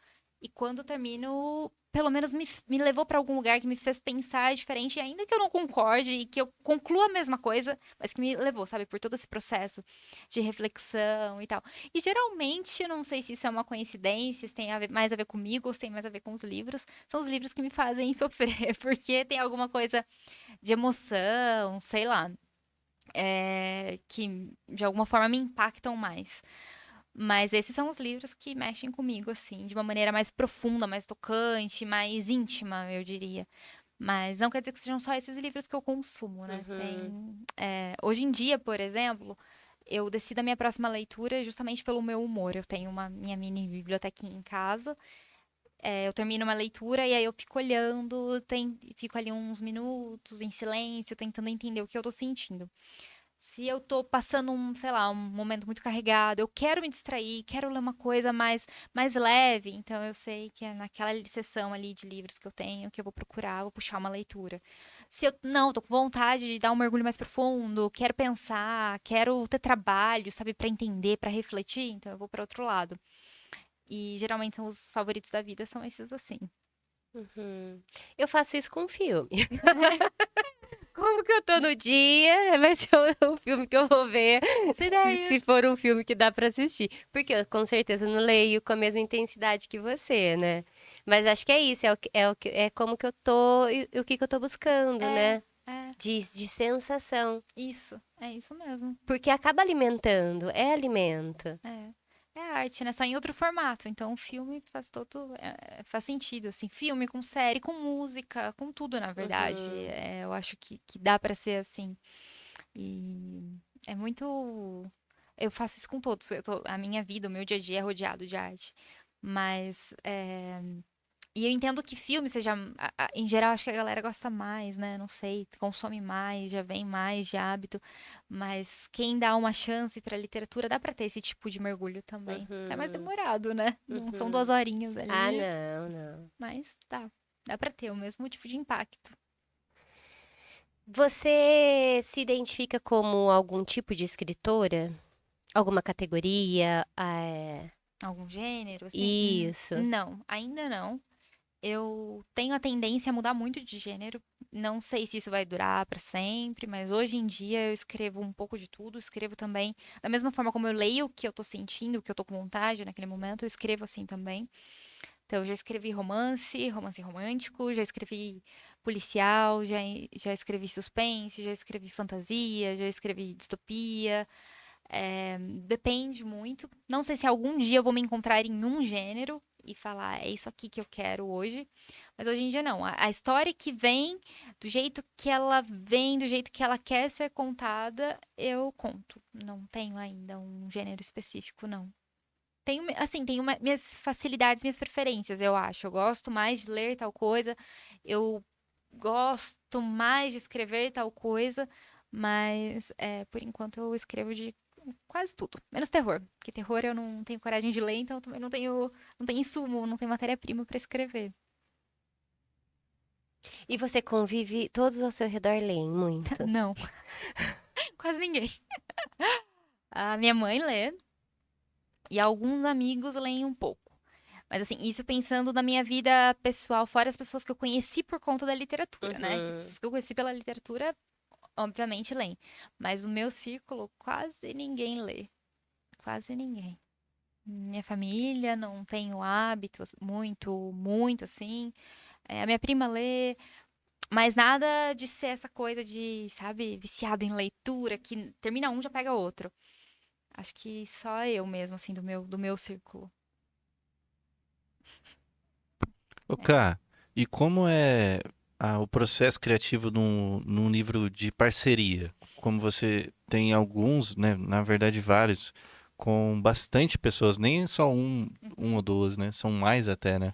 e quando eu termino, pelo menos me levou pra algum lugar que me fez pensar diferente, ainda que eu não concorde e que eu conclua a mesma coisa, mas que me levou, sabe, por todo esse processo de reflexão e tal. E geralmente, eu não sei se isso é uma coincidência, se tem mais a ver comigo ou se tem mais a ver com os livros, são os livros que me fazem sofrer, porque tem alguma coisa de emoção, sei lá, que de alguma forma me impactam mais. Mas esses são os livros que mexem comigo, assim, de uma maneira mais profunda, mais tocante, mais íntima, eu diria. Mas não quer dizer que sejam só esses livros que eu consumo, né? Uhum. Hoje em dia, por exemplo, eu decido a minha próxima leitura justamente pelo meu humor. Eu tenho uma minha mini bibliotequinha em casa. Eu termino uma leitura e aí eu fico olhando, fico ali uns minutos em silêncio, tentando entender o que eu tô sentindo. Se eu tô passando sei lá, um momento muito carregado, eu quero me distrair, quero ler uma coisa mais leve, então eu sei que é naquela sessão ali de livros que eu tenho que eu vou procurar, vou puxar uma leitura. Se eu não, tô com vontade de dar um mergulho mais profundo, quero pensar, quero ter trabalho, sabe, para entender, para refletir, então eu vou para outro lado. E geralmente são os favoritos da vida, são esses assim. Uhum. Eu faço isso com filme. Como que eu tô no dia, vai ser o filme que eu vou ver, Essa ideia. se for um filme que dá pra assistir. Porque eu com certeza não leio com a mesma intensidade que você, né? Mas acho que é isso, é como que eu tô e o que que eu tô buscando, É, né? é, De sensação. isso, é isso mesmo. Porque acaba alimentando, é alimento. É arte, né? Só em outro formato. Então, o filme faz todo. Faz sentido, assim. Filme com série, com música, com tudo, na verdade. Uhum. Eu acho que dá pra ser assim. E é muito. Eu faço isso com todos. A minha vida, o meu dia a dia é rodeado de arte. Mas e eu entendo que filme seja, em geral, acho que a galera gosta mais, né? Não sei, consome mais, já vem mais de hábito. Mas quem dá uma chance pra literatura dá pra ter esse tipo de mergulho também. É mais Uhum. demorado, né? Não são Uhum. 2 horinhas Ah, ali, não, não. mas dá. Dá pra ter o mesmo tipo de impacto. Você se identifica como algum tipo de escritora? Alguma categoria? Algum gênero, assim? Isso. Não, ainda não. Eu tenho a tendência a mudar muito de gênero. Não sei se isso vai durar para sempre, mas hoje em dia eu escrevo um pouco de tudo. Escrevo também, da mesma forma como eu leio o que eu tô sentindo, o que eu tô com vontade naquele momento, eu escrevo assim também. Então, eu já escrevi romance, romance romântico, já escrevi policial, já escrevi suspense, já escrevi fantasia, já escrevi distopia. Depende muito. Não sei se algum dia eu vou me encontrar em um gênero e falar, é isso aqui que eu quero hoje. Mas hoje em dia não. A história que vem, do jeito que ela vem, do jeito que ela quer ser contada, eu conto. Não tenho ainda um gênero específico, não. Tenho, assim, tenho minhas facilidades, minhas preferências, eu acho. Eu gosto mais de ler tal coisa, eu gosto mais de escrever tal coisa, mas por enquanto eu escrevo de quase tudo, menos terror, porque terror eu não tenho coragem de ler, então eu também não tenho insumo, não tenho matéria-prima para escrever. E você convive, todos ao seu redor leem muito? Não, quase ninguém. A minha mãe lê e alguns amigos leem um pouco. Mas assim, isso pensando na minha vida pessoal, fora as pessoas que eu conheci por conta da literatura, né? As Uhum. pessoas que eu conheci pela literatura, obviamente, leem. Mas o meu círculo, quase ninguém lê. Quase ninguém. Minha família não tem o hábito muito assim. A minha prima lê, mas nada de ser essa coisa de, sabe, viciado em leitura, que termina um já pega outro. Acho que só eu mesmo, assim, do meu círculo. Ô, Ká, e como é o processo criativo num livro de parceria? Como você tem alguns, né, na verdade vários, com bastante pessoas, nem só um ou duas, né? São mais até, né?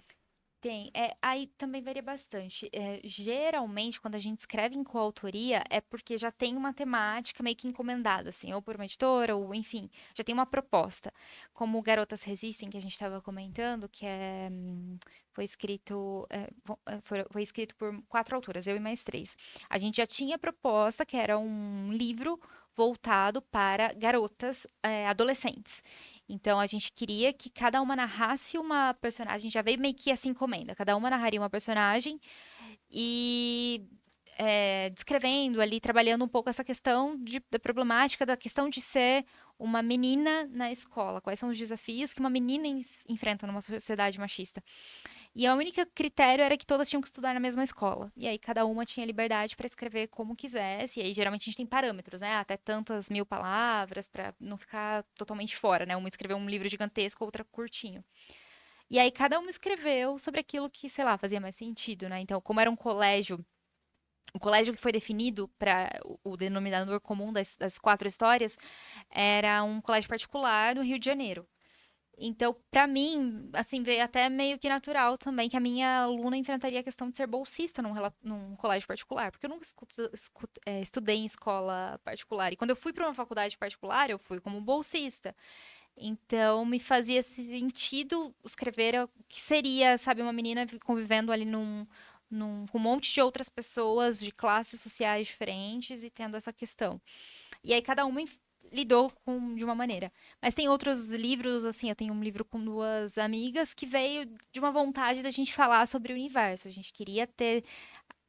Tem. Aí também varia bastante. Geralmente, quando a gente escreve em coautoria, é porque já tem uma temática meio que encomendada, assim, ou por uma editora, ou enfim, já tem uma proposta. Como Garotas Resistem, que a gente estava comentando, foi escrito, foi escrito por 4 autoras, eu e mais 3. A gente já tinha proposta, que era um livro voltado para garotas, adolescentes. Então a gente queria que cada uma narrasse uma personagem, já veio meio que assim encomenda, cada uma narraria uma personagem e descrevendo ali, trabalhando um pouco essa questão da problemática da questão de ser uma menina na escola, quais são os desafios que uma menina enfrenta numa sociedade machista. E o único critério era que todas tinham que estudar na mesma escola. E aí cada uma tinha liberdade para escrever como quisesse. E aí geralmente a gente tem parâmetros, né? Até tantas 1000 palavras para não ficar totalmente fora, né? Uma escreveu um livro gigantesco, outra curtinho. E aí cada uma escreveu sobre aquilo que, sei lá, fazia mais sentido, né? Então, como era um colégio, o colégio que foi definido para o denominador comum das 4 histórias era um colégio particular no Rio de Janeiro. Então, para mim, assim, veio até meio que natural também que a minha aluna enfrentaria a questão de ser bolsista num colégio particular, porque eu nunca estudei em escola particular. E quando eu fui para uma faculdade particular, eu fui como bolsista. Então, me fazia sentido escrever o que seria, sabe, uma menina convivendo ali com um monte de outras pessoas de classes sociais diferentes e tendo essa questão. E aí cada uma lidou de uma maneira. Mas tem outros livros, assim, eu tenho um livro com 2 amigas que veio de uma vontade da gente falar sobre o universo. A gente queria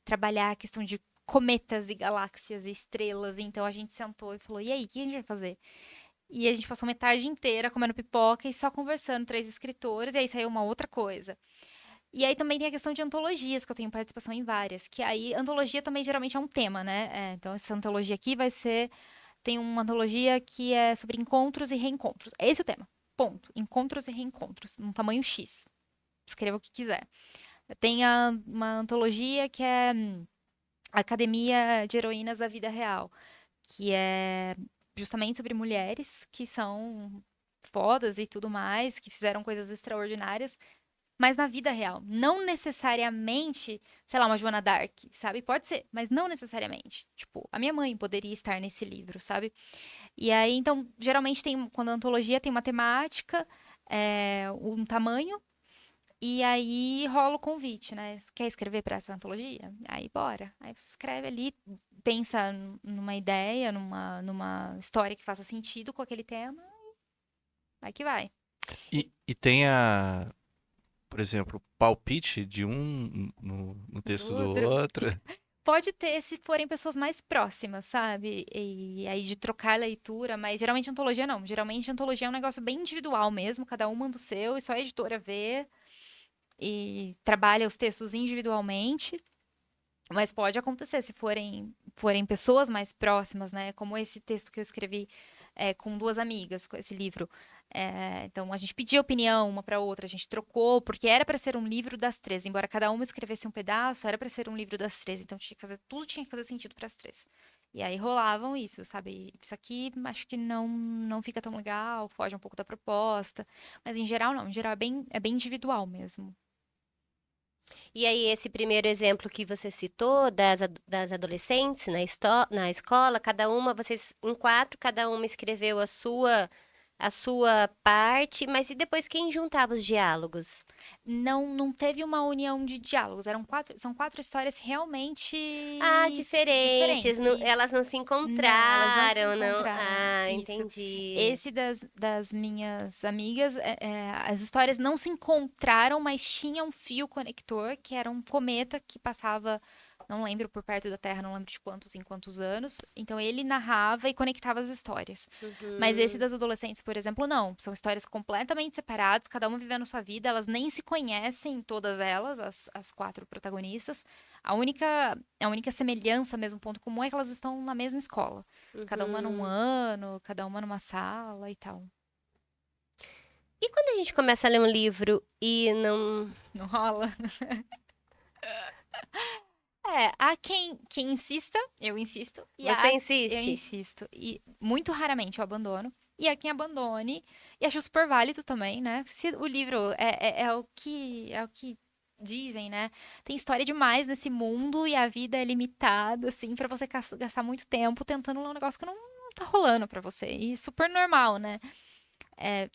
trabalhar a questão de cometas e galáxias e estrelas. Então a gente sentou e falou: e aí, o que a gente vai fazer? E a gente passou uma tarde inteira comendo pipoca e só conversando, 3 escritores, e aí saiu uma outra coisa. E aí também tem a questão de antologias, que eu tenho participação em várias, que aí antologia também geralmente é um tema, né? Então essa antologia aqui vai ser tem uma antologia que é sobre encontros e reencontros. É esse o tema. Ponto. Encontros e reencontros, num tamanho X. Escreva o que quiser. Tem uma antologia que é Academia de Heroínas da Vida Real, que é justamente sobre mulheres que são fodas e tudo mais, que fizeram coisas extraordinárias, mas na vida real. Não necessariamente, sei lá, uma Joana Dark, sabe? Pode ser, mas não necessariamente. Tipo, a minha mãe poderia estar nesse livro, sabe? E aí, então, geralmente quando a antologia tem uma temática, um tamanho, e aí rola o convite, né? Quer escrever para essa antologia? Aí bora. Aí você escreve ali, pensa numa ideia, numa história que faça sentido com aquele tema, aí que vai. E tem por exemplo, palpite de um no Do texto do outro. outro. Pode ter se forem pessoas mais próximas, sabe? E aí de trocar leitura, mas geralmente antologia não. Geralmente antologia é um negócio bem individual mesmo, cada um manda o seu e só a editora vê e trabalha os textos individualmente. Mas pode acontecer se forem pessoas mais próximas, né? Como esse texto que eu escrevi com 2 amigas, com esse livro. Então a gente pediu opinião uma para outra, a gente trocou, porque era para ser um livro das 3, embora cada uma escrevesse um pedaço, era para ser um livro das 3, então tudo tinha que fazer sentido para as 3. E aí rolavam isso, sabe? Isso aqui acho que não fica tão legal, foge um pouco da proposta, mas em geral não, em geral é bem individual mesmo. E aí, esse primeiro exemplo que você citou das adolescentes na escola, cada uma, vocês em 4, cada uma escreveu a sua parte, mas e depois quem juntava os diálogos? Não teve uma união de diálogos. São 4 histórias realmente Diferentes, diferentes. elas não se Não, elas não se encontraram, não. encontraram. Isso. Entendi. Esse das minhas amigas, as histórias não se encontraram, mas tinha um fio conector, que era um cometa que passava, não lembro, por perto da Terra, não lembro de quantos em quantos anos. Então ele narrava e conectava as histórias. Mas esse das adolescentes, por exemplo, não. São histórias completamente separadas, cada uma vivendo sua vida, elas nem se conhecem, todas elas, as 4 protagonistas. A única semelhança, mesmo ponto comum, é que elas estão na mesma escola. Cada uma num ano, cada uma numa sala e tal. E quando a gente começa a ler um livro e não. Não rola? Há quem insista, eu insisto. E Você Eu insiste? insisto. E muito raramente eu abandono. E há quem abandone. E acho super válido também, né? Se o livro é o que dizem, né? Tem história demais nesse mundo e a vida é limitada, assim, pra você gastar muito tempo tentando ler um negócio que não tá rolando pra você. E super normal, né?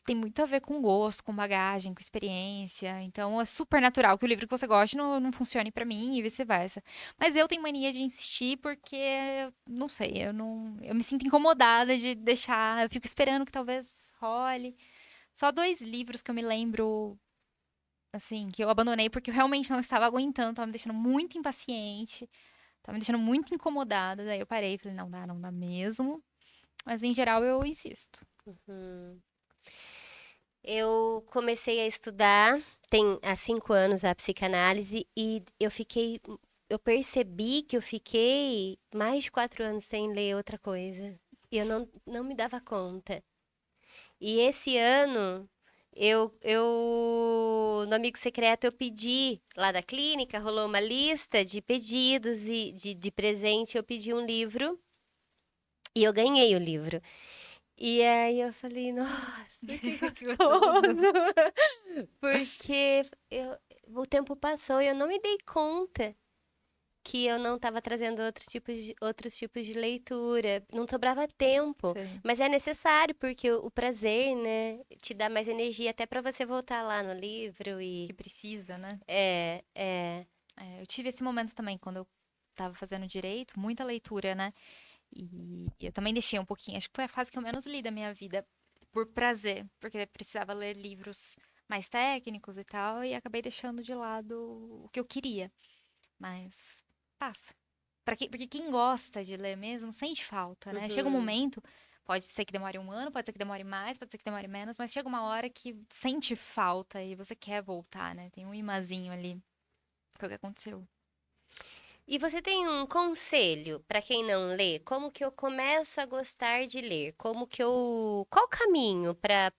Tem muito a ver com gosto, com bagagem, com experiência. Então é super natural que o livro que você goste não funcione pra mim e vice-versa. Mas eu tenho mania de insistir porque, não sei, eu me sinto incomodada de deixar. Eu fico esperando que talvez role. Só 2 livros que eu me lembro, assim, que eu abandonei porque eu realmente não estava aguentando, tava me deixando muito impaciente, tava me deixando muito incomodada. Daí eu parei e falei, não dá mesmo. Mas em geral eu insisto. Eu comecei a estudar, tem há 5 anos a psicanálise, e eu percebi que eu fiquei mais de 4 anos sem ler outra coisa. E eu não me dava conta. E esse ano, no Amigo Secreto, eu pedi, lá da clínica, rolou uma lista de pedidos e de presente, eu pedi um livro e eu ganhei o livro. E aí eu falei, nossa, que gostoso! Porque o tempo passou e eu não me dei conta que eu não estava trazendo outros tipos de leitura. Não sobrava tempo. Sim. Mas é necessário, porque o prazer, né, te dá mais energia até para você voltar lá no livro Que e... precisa, né? É. Eu tive esse momento também, quando eu tava fazendo direito, muita leitura, né? E eu também deixei um pouquinho. Acho que foi a fase que eu menos li da minha vida, por prazer, porque eu precisava ler livros mais técnicos e tal, e acabei deixando de lado o que eu queria. Mas passa. Porque quem gosta de ler mesmo sente falta, né? Chega um momento, pode ser que demore um ano, pode ser que demore mais, pode ser que demore menos, mas chega uma hora que sente falta e você quer voltar, né? Tem um imazinho ali. Foi o que aconteceu. E você tem um conselho para quem não lê? Como que eu começo a gostar de ler? Qual o caminho para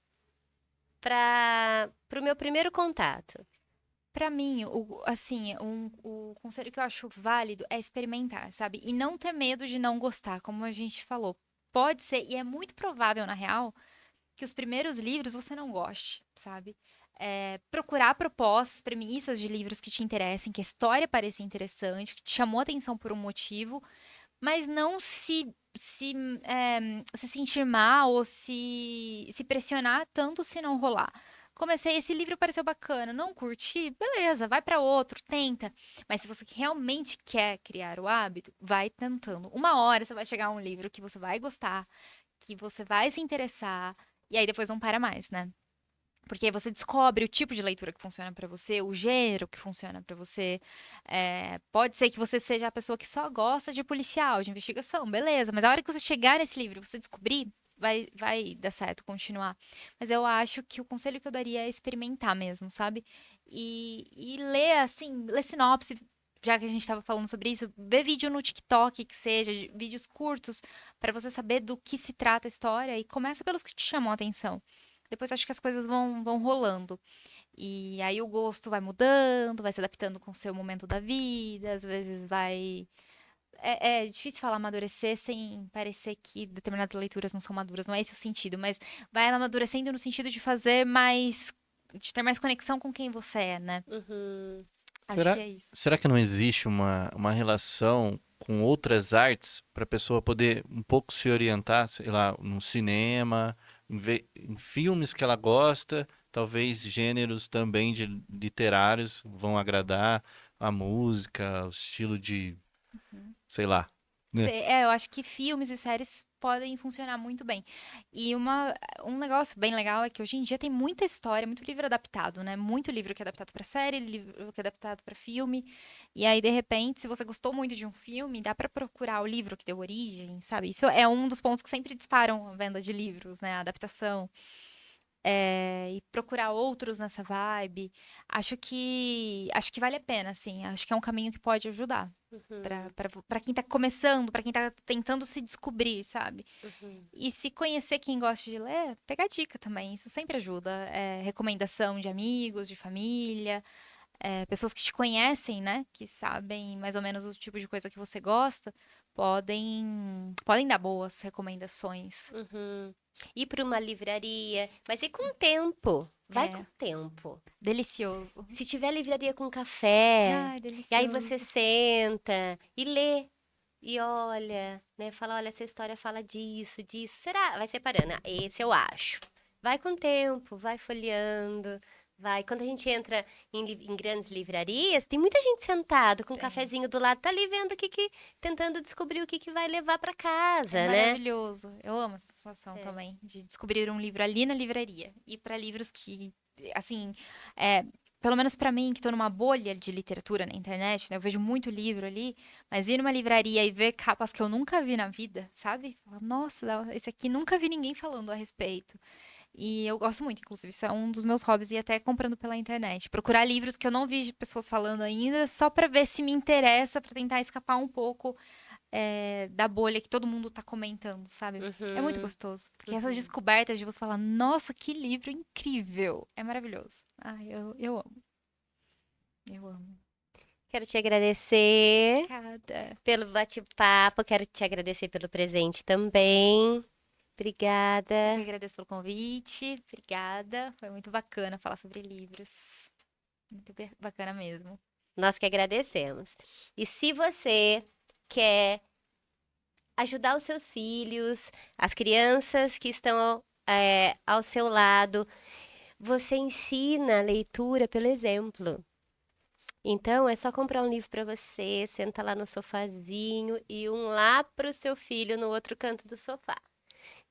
o meu primeiro contato? Pra mim, o conselho que eu acho válido é experimentar, sabe? E não ter medo de não gostar, como a gente falou. Pode ser, e é muito provável, na real, que os primeiros livros você não goste, sabe? Procurar propostas, premissas de livros que te interessem, que a história pareça interessante, que te chamou a atenção por um motivo, mas não se sentir mal ou se pressionar tanto se não rolar. Comecei, esse livro pareceu bacana, não curti, beleza, vai para outro, tenta. Mas se você realmente quer criar o hábito, vai tentando. Uma hora você vai chegar a um livro que você vai gostar, que você vai se interessar, e aí depois não para mais, né? Porque aí você descobre o tipo de leitura que funciona pra você, o gênero que funciona pra você. Pode ser que você seja a pessoa que só gosta de policial, de investigação, beleza. Mas a hora que você chegar nesse livro, e você descobrir, vai dar certo continuar. Mas eu acho que o conselho que eu daria é experimentar mesmo, sabe? E ler, assim, ler sinopse, já que a gente estava falando sobre isso, ver vídeo no TikTok, que seja, vídeos curtos, pra você saber do que se trata a história e começa pelos que te chamam a atenção. Depois acho que as coisas vão rolando. E aí o gosto vai mudando, vai se adaptando com o seu momento da vida, às vezes vai. É difícil falar amadurecer sem parecer que determinadas leituras não são maduras, não é esse o sentido, mas vai amadurecendo no sentido de fazer mais. De ter mais conexão com quem você é, né? Acho Será, que é isso. será que não existe uma relação com outras artes para a pessoa poder um pouco se orientar, sei lá, no cinema, em filmes que ela gosta, talvez gêneros também de literários vão agradar, a música, o estilo de, sei lá, né? Eu acho que filmes e séries podem funcionar muito bem. E um negócio bem legal é que hoje em dia tem muita história, muito livro adaptado, né? Muito livro que é adaptado para série, livro que é adaptado para filme. E aí, de repente, se você gostou muito de um filme, dá para procurar o livro que deu origem, sabe? Isso é um dos pontos que sempre disparam a venda de livros, né? A adaptação. E procurar outros nessa vibe. Acho que vale a pena, assim. Acho que é um caminho que pode ajudar. Pra quem tá começando, pra quem tá tentando se descobrir, sabe? E se conhecer quem gosta de ler, pegar dica também. Isso sempre ajuda. Recomendação de amigos, de família, pessoas que te conhecem, né? Que sabem mais ou menos o tipo de coisa que você gosta, podem dar boas recomendações. Ir para uma livraria, mas ir com tempo. Vai É. com tempo. Delicioso. Se tiver livraria com café, Ai, e aí delicioso. você senta e lê. E olha, né? Fala, olha, essa história fala disso, disso. Será? Vai separando. Ah, esse eu acho. Vai com tempo, vai folheando. Vai. Quando a gente entra em grandes livrarias, tem muita gente sentado com um cafezinho do lado, tá ali vendo tentando descobrir o que vai levar para casa, É né? maravilhoso. Eu amo essa sensação também, de descobrir um livro ali na livraria. E para livros que, assim, pelo menos para mim, que tô numa bolha de literatura na internet, né? Eu vejo muito livro ali, mas ir numa livraria e ver capas que eu nunca vi na vida, sabe? Falar, nossa, esse aqui nunca vi ninguém falando a respeito. E eu gosto muito, inclusive, isso é um dos meus hobbies, e até comprando pela internet. Procurar livros que eu não vi de pessoas falando ainda, só pra ver se me interessa, pra tentar escapar um pouco da bolha que todo mundo tá comentando, sabe? É muito gostoso. Porque essas descobertas de você falar, nossa, que livro incrível! É maravilhoso. Eu amo. Eu amo. Quero te agradecer Obrigada. pelo bate-papo, quero te agradecer pelo presente também. Obrigada. Eu agradeço pelo convite. Obrigada. Foi muito bacana falar sobre livros. Muito bacana mesmo. Nós que agradecemos. E se você quer ajudar os seus filhos, as crianças que estão ao seu lado, você ensina a leitura pelo exemplo. Então, é só comprar um livro para você, senta lá no sofazinho e um lá para o seu filho no outro canto do sofá.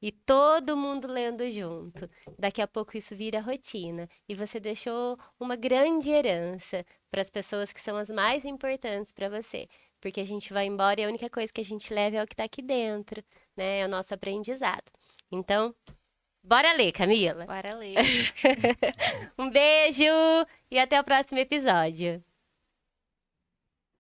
E todo mundo lendo junto. Daqui a pouco isso vira rotina. E você deixou uma grande herança para as pessoas que são as mais importantes para você. Porque a gente vai embora e a única coisa que a gente leva é o que está aqui dentro, né? É o nosso aprendizado. Então, bora ler, Camila. Bora ler. Um beijo e até o próximo episódio.